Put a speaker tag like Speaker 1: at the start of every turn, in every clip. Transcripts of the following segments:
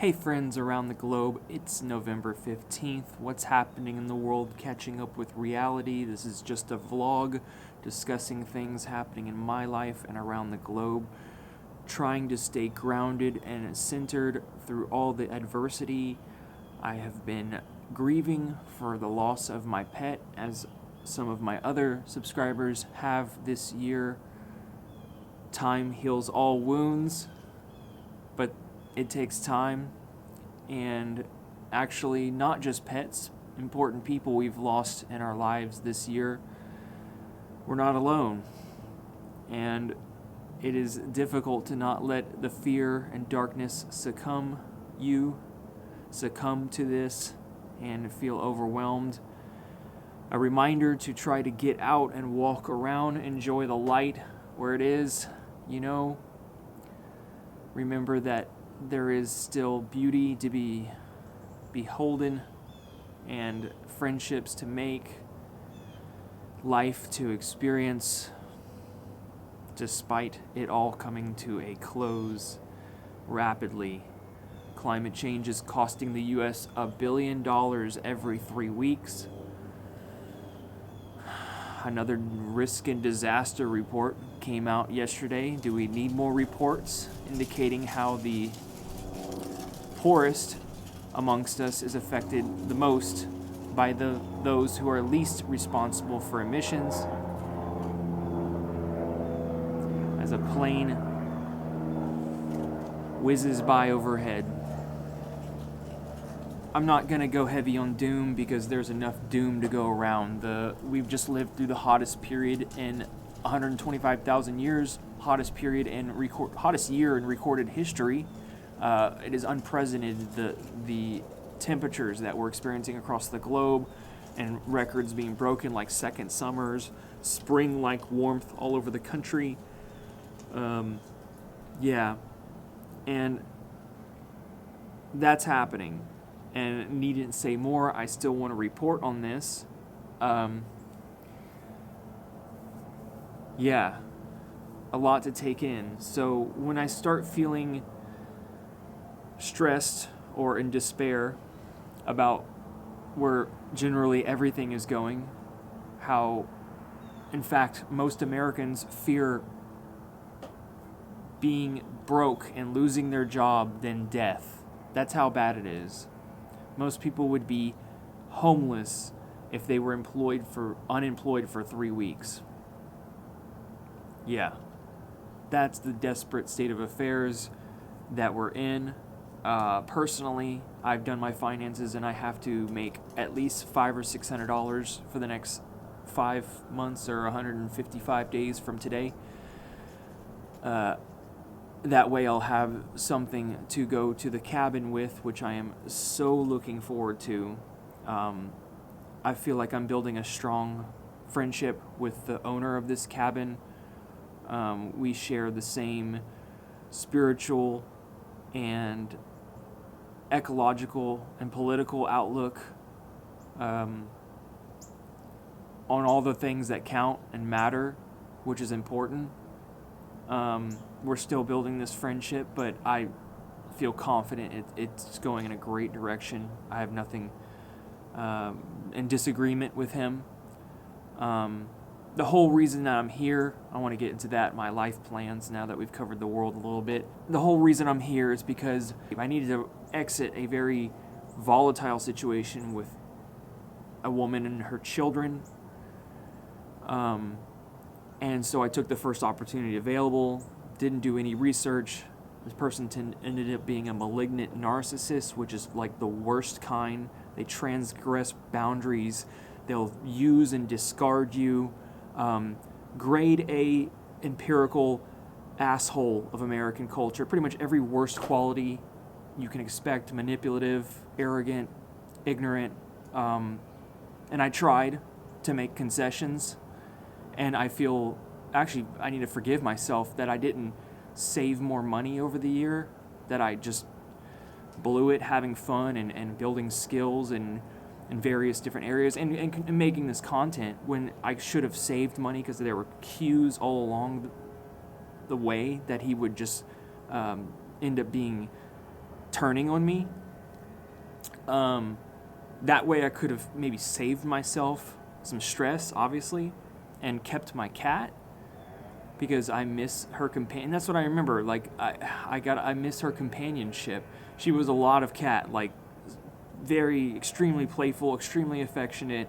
Speaker 1: Hey friends around the globe, it's November 15th. What's happening in the world? Catching up with reality. This is just a vlog discussing things happening in my life and around the globe. Trying to stay grounded and centered through all the adversity. I have been grieving for the loss of my pet, as some of my other subscribers have this year. Time heals all wounds, but it takes time, and actually not just pets, important people we've lost in our lives this year. We're not alone, and it is difficult to not let the fear and darkness succumb to this and feel overwhelmed. A reminder to try to get out and walk around, enjoy the light where it is, remember that there is still beauty to be beholden and friendships to make, life to experience, despite it all coming to a close rapidly. Climate change is costing the U.S. $1 billion every 3 weeks. Another risk and disaster report came out yesterday. Do we need more reports indicating how the poorest amongst us is affected the most by those who are least responsible for emissions? As a plane whizzes by overhead. I'm not going to go heavy on doom because there's enough doom to go around. We've just lived through the hottest period in 125,000 years, hottest year in recorded history. It is unprecedented, the temperatures that we're experiencing across the globe, and records being broken like second summers, spring-like warmth all over the country. And that's happening. And needn't say more, I still want to report on this. A lot to take in. So when I start feeling stressed or in despair about where generally everything is going, how, in fact, most Americans fear being broke and losing their job than death. That's how bad it is. Most people would be homeless if they were unemployed for 3 weeks. Yeah, that's the desperate state of affairs that we're in. Personally, I've done my finances and I have to make at least $500 or $600 for the next 5 months or 155 days from today. That way I'll have something to go to the cabin with, which I am so looking forward to. I feel like I'm building a strong friendship with the owner of this cabin. We share the same spiritual and ecological and political outlook on all the things that count and matter, which is important. We're still building this friendship, but I feel confident it's going in a great direction. I have nothing in disagreement with him. The whole reason that I'm here, I want to get into that, my life plans, now that we've covered the world a little bit. The whole reason I'm here is because I needed to exit a very volatile situation with a woman and her children. And so I took the first opportunity available, didn't do any research. This person ended up being a malignant narcissist, which is like the worst kind. They transgress boundaries. They'll use and discard you. Grade A empirical asshole of American culture. Pretty much every worst quality you can expect: manipulative, arrogant, ignorant. And I tried to make concessions. And I feel, actually, I need to forgive myself that I didn't save more money over the year, that I just blew it having fun and building skills in various different areas and making this content when I should have saved money, because there were cues all along the way that he would just end up being turning on me. That way I could have maybe saved myself some stress, obviously, and kept my cat, because I miss her companion. That's what I remember. Like, I miss her companionship. She was a lot of cat, like very extremely playful, extremely affectionate,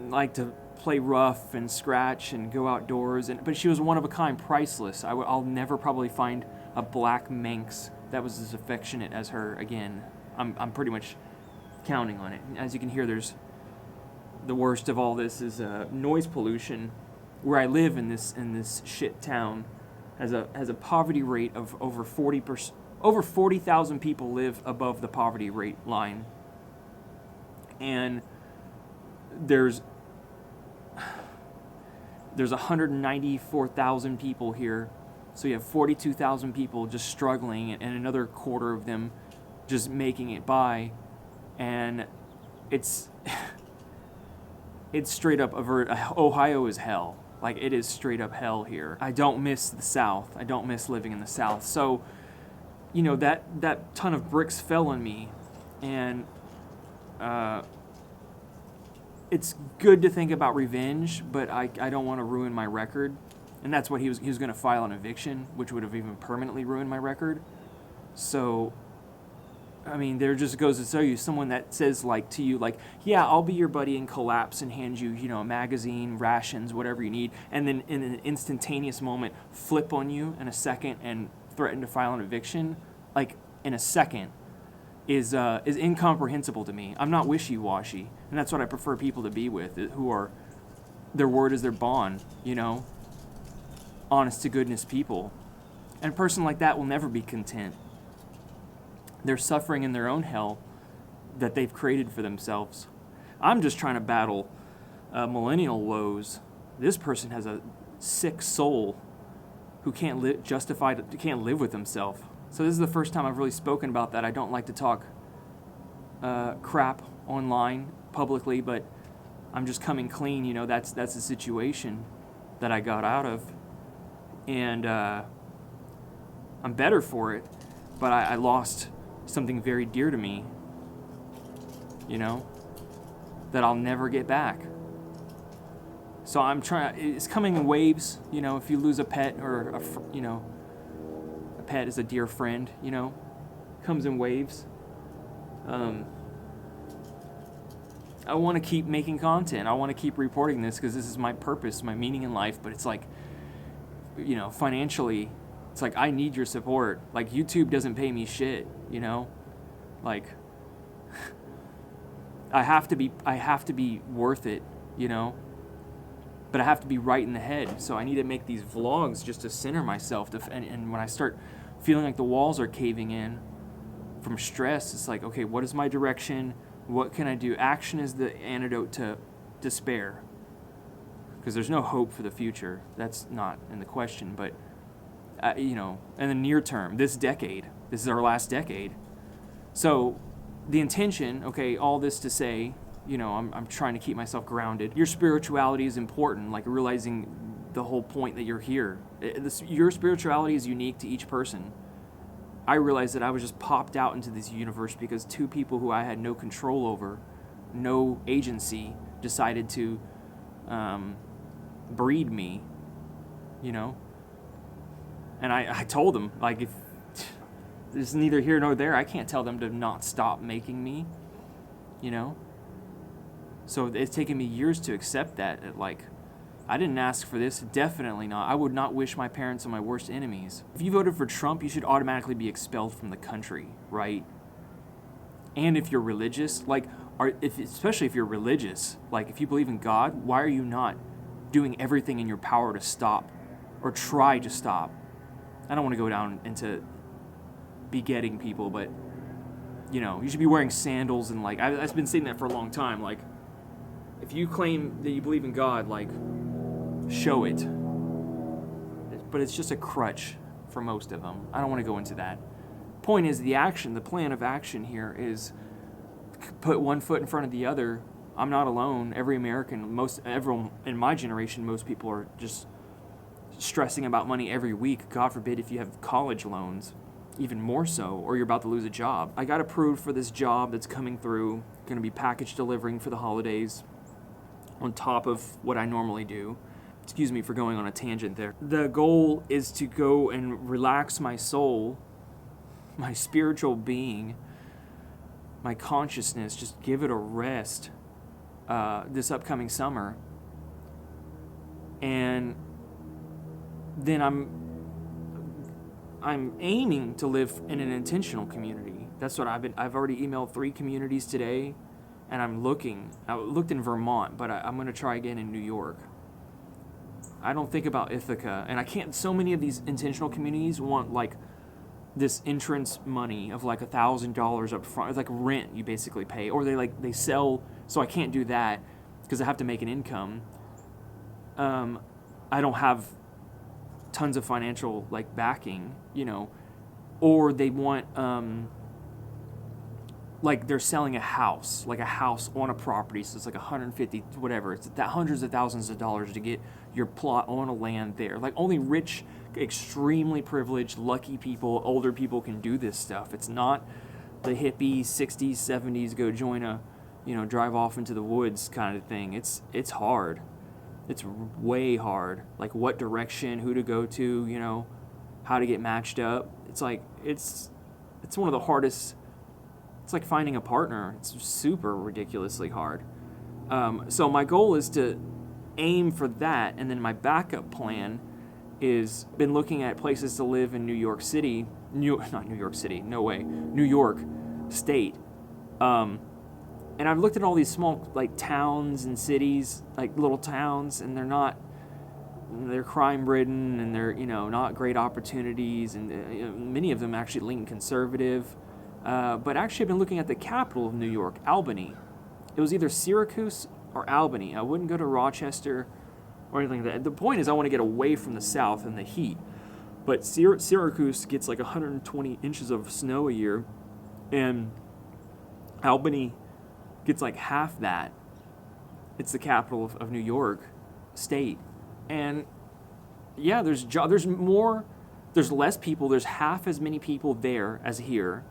Speaker 1: like to play rough and scratch and go outdoors. But she was one of a kind, priceless. I'll never probably find a black Manx that was as affectionate as her again. I'm pretty much counting on it. As you can hear, there's the worst of all this is noise pollution. Where I live in this shit town has a poverty rate of over 40%. Over 40,000 people live above the poverty rate line, and there's 194,000 people here. So you have 42,000 people just struggling, and another quarter of them just making it by, and it's straight up Ohio is hell. Like, it is straight up hell here. I don't miss the South. I don't miss living in the South. So, you know, that ton of bricks fell on me, and it's good to think about revenge, but I don't want to ruin my record. And that's what he was going to file an eviction, which would have even permanently ruined my record. So, I mean, there just goes to show you, someone that says, like, to you, like, yeah, I'll be your buddy and collapse and hand you, a magazine, rations, whatever you need, and then in an instantaneous moment flip on you in a second and threaten to file an eviction, like, in a second, is incomprehensible to me. I'm not wishy-washy, and that's what I prefer people to be with, who are, their word is their bond, honest to goodness people. And a person like that will never be content. They're suffering in their own hell that they've created for themselves. I'm just trying to battle millennial woes. This person has a sick soul who can't live with himself. So this is the first time I've really spoken about that. I don't like to talk crap online publicly, but I'm just coming clean. That's the situation that I got out of, and I'm better for it. But I lost something very dear to me, that I'll never get back. So I'm trying. It's coming in waves, if you lose a pet or a pet is a dear friend, comes in waves. I want to keep making content. I want to keep reporting this because this is my purpose, my meaning in life. But it's like, financially, it's like I need your support. Like, YouTube doesn't pay me shit, like I have to be worth it, but I have to be right in the head. So I need to make these vlogs just to center myself. And when I start feeling like the walls are caving in from stress, it's like, okay, what is my direction? What can I do? Action is the antidote to despair, because there's no hope for the future. That's not in the question, but in the near term, this is our last decade. So the intention, okay, all this to say, I'm trying to keep myself grounded. Your spirituality is important, like realizing the whole point that you're here. Your spirituality is unique to each person. I realized that I was just popped out into this universe because two people who I had no control over, no agency, decided to breed me, And I told them, like, if there's neither here nor there, I can't tell them to not stop making me, So it's taken me years to accept that. Like, I didn't ask for this, definitely not. I would not wish my parents on my worst enemies. If you voted for Trump, you should automatically be expelled from the country, right? And if you're religious, especially if you're religious, like if you believe in God, why are you not doing everything in your power to stop or try to stop? I don't want to go down into begetting people, but you should be wearing sandals and I've been saying that for a long time. Like, if you claim that you believe in God, show it. But it's just a crutch for most of them. I don't want to go into that. Point is, the plan of action here is put one foot in front of the other. I'm not alone. Every American, everyone in my generation, most people are just stressing about money every week. God forbid if you have college loans. even more so, or you're about to lose a job. I got approved for this job that's coming through, going to be package delivering for the holidays on top of what I normally do. Excuse me for going on a tangent there. The goal is to go and relax my soul, my spiritual being, my consciousness, just give it a rest this upcoming summer. And then I'm aiming to live in an intentional community. That's what I've already emailed 3 communities today, and I looked in Vermont, but I'm going to try again in New York. I don't think about Ithaca, and I can't. So many of these intentional communities want like this entrance money of like $1,000 up front. It's like rent you basically pay, or they sell. So I can't do that because I have to make an income. I don't have tons of financial like backing, or they want like they're selling a house on a property, so it's like 150 whatever, it's that hundreds of thousands of dollars to get your plot on a land there. Like only rich, extremely privileged, lucky people, older people can do this stuff. It's not the hippies 60s 70s go join a drive off into the woods kind of thing. It's hard. It's way hard. Like what direction, who to go to, how to get matched up. It's like it's one of the hardest. It's like finding a partner. It's super ridiculously hard. So my goal is to aim for that, and then my backup plan is been looking at places to live in New York City. Not New York City. No way. New York State. And I've looked at all these small like towns and cities, like little towns, and they're crime-ridden, and they're not great opportunities, and many of them actually lean conservative. But actually, I've been looking at the capital of New York, Albany. It was either Syracuse or Albany. I wouldn't go to Rochester or anything like that. The point is, I want to get away from the South and the heat. But Syracuse gets like 120 inches of snow a year, and Albany gets like half that. It's the capital of New York State. And yeah, there's less people, there's half as many people there as here.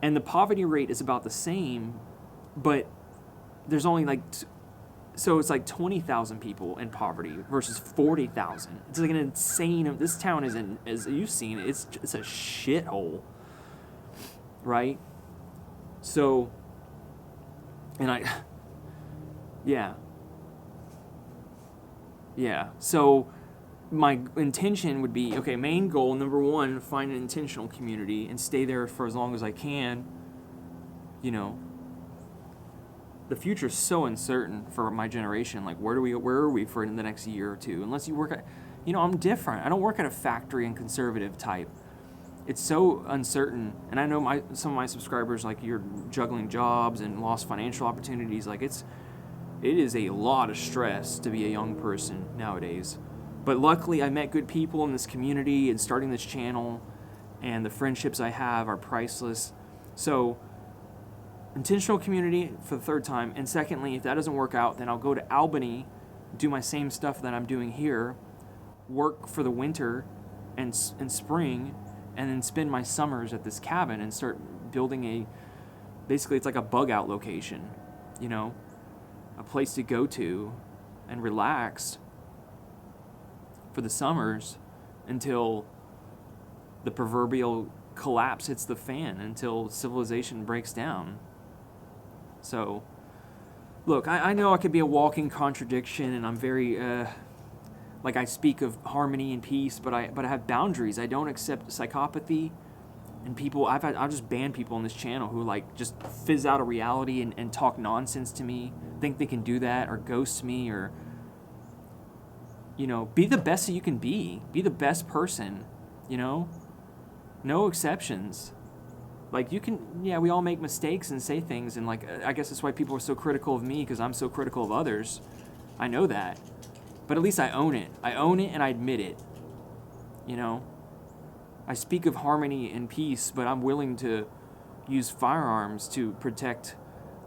Speaker 1: And the poverty rate is about the same, but there's only so it's like 20,000 people in poverty versus 40,000. It's like an insane, this town is as you've seen, it's a shithole, right? So, so my intention would be, okay, main goal, number 1, find an intentional community and stay there for as long as I can. The future's so uncertain for my generation. Like, where are we for in the next year or two? Unless you work at, I'm different. I don't work at a factory and conservative type. It's so uncertain. And I know some of my subscribers, like, you're juggling jobs and lost financial opportunities. Like, it is a lot of stress to be a young person nowadays. But luckily, I met good people in this community and starting this channel, and the friendships I have are priceless. So, intentional community for the 3rd time. And secondly, if that doesn't work out, then I'll go to Albany, do my same stuff that I'm doing here, work for the winter and spring, and then spend my summers at this cabin and start building basically it's like a bug out location, a place to go to and relax for the summers until the proverbial collapse hits the fan, until civilization breaks down. So, look, I know I could be a walking contradiction, and I'm very, I speak of harmony and peace, but I have boundaries. I don't accept psychopathy, and people, I've just banned people on this channel who, just fizz out of reality and talk nonsense to me, think they can do that, or ghost me, or, be the best that you can be. Be the best person, No exceptions. We all make mistakes and say things, and I guess that's why people are so critical of me, because I'm so critical of others. I know that. But at least I own it. I own it and I admit it. I speak of harmony and peace, but I'm willing to use firearms to protect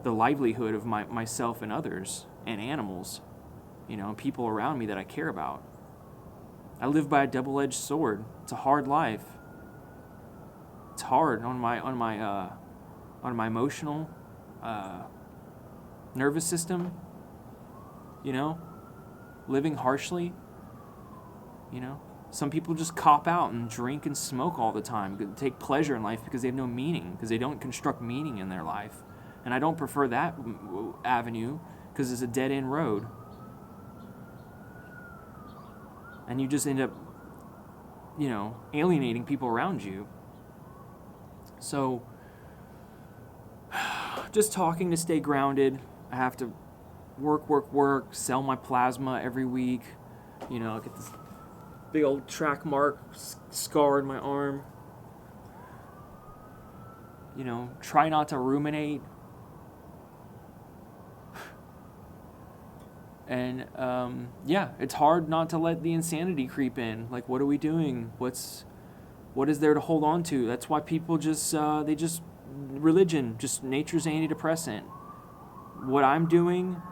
Speaker 1: the livelihood of myself and others and animals, people around me that I care about. I live by a double-edged sword. It's a hard life. hard on my emotional nervous system. You know, living harshly. You know, some people just cop out and drink and smoke all the time, take pleasure in life because they have no meaning, because they don't construct meaning in their life. And I don't prefer that avenue because it's a dead-end road. And you just end up, you know, alienating people around you. So, just talking to stay grounded. I have to work, sell my plasma every week. You know, get this big old track mark scar in my arm. You know, try not to ruminate. And, yeah, it's hard not to let the insanity creep in. Like, what are we doing? What is there to hold on to? That's why people religion, just nature's antidepressant. What I'm doing,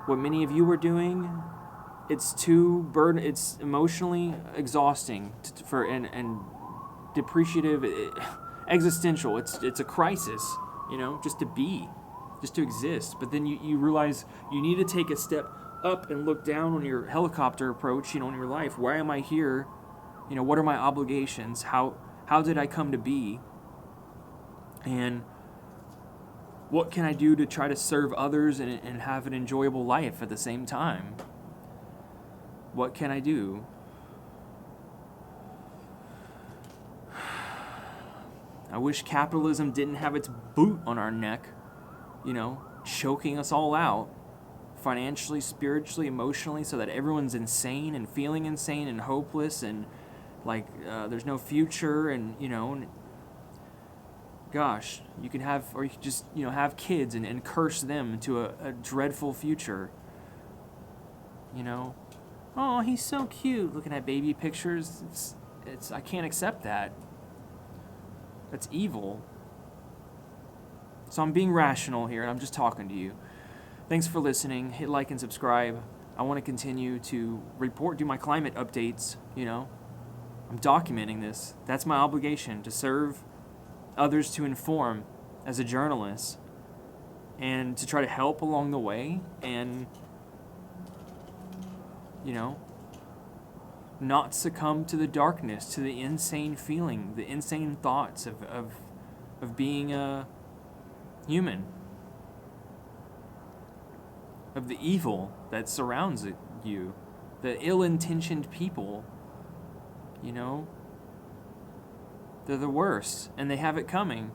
Speaker 1: what many of you are doing, it's it's emotionally exhausting and depreciative, existential. It's a crisis, you know, just to exist. But then you realize you need to take a step up and look down on your helicopter approach, you know, in your life. Why am I here? You know, what are my obligations? How did I come to be? And what can I do to try to serve others and have an enjoyable life at the same time? What can I do? I wish capitalism didn't have its boot on our neck, you know, choking us all out. Financially, spiritually, emotionally, so that everyone's insane and feeling insane and hopeless and like there's no future. And you know, gosh, you can have, or you can just, you know, have kids and curse them into a dreadful future. You know, oh, he's so cute, looking at baby pictures. It's I can't accept that. That's evil. So I'm being rational here, and I'm just talking to you. Thanks for listening. Hit like and subscribe. I want to continue to do my climate updates, you know. I'm documenting this. That's my obligation, to serve others, to inform as a journalist, and to try to help along the way, and, you know, not succumb to the darkness, to the insane feeling, the insane thoughts of being a human. Of the evil that surrounds you, the ill-intentioned people, you know, they're the worst, and they have it coming.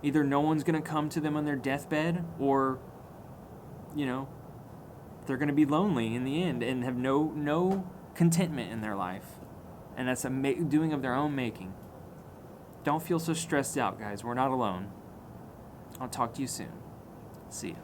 Speaker 1: Either no one's going to come to them on their deathbed, or, you know, they're going to be lonely in the end and have no contentment in their life, and that's a doing of their own making. Don't feel so stressed out, guys. We're not alone. I'll talk to you soon. See ya.